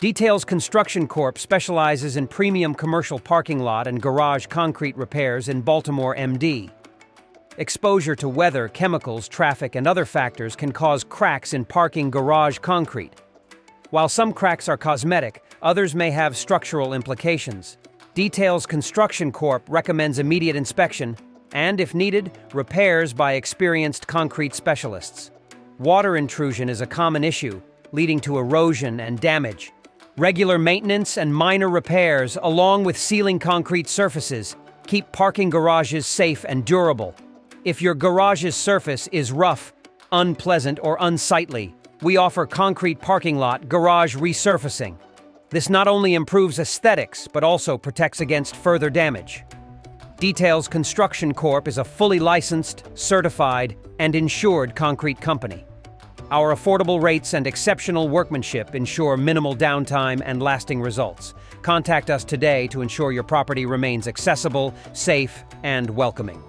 Detailz Construction Corp specializes in premium commercial parking lot and garage concrete repairs in Baltimore, MD. Exposure to weather, chemicals, traffic, and other factors can cause cracks in parking garage concrete. While some cracks are cosmetic, others may have structural implications. Detailz Construction Corp recommends immediate inspection and, if needed, repairs by experienced concrete specialists. Water intrusion is a common issue, leading to erosion and damage. Regular maintenance and minor repairs, along with sealing concrete surfaces, keep parking garages safe and durable. If your garage's surface is rough, unpleasant, or unsightly, we offer concrete parking lot garage resurfacing. This not only improves aesthetics, but also protects against further damage. Detailz Construction Corp is a fully licensed, certified, and insured concrete company. Our affordable rates and exceptional workmanship ensure minimal downtime and lasting results. Contact us today to ensure your property remains accessible, safe, and welcoming.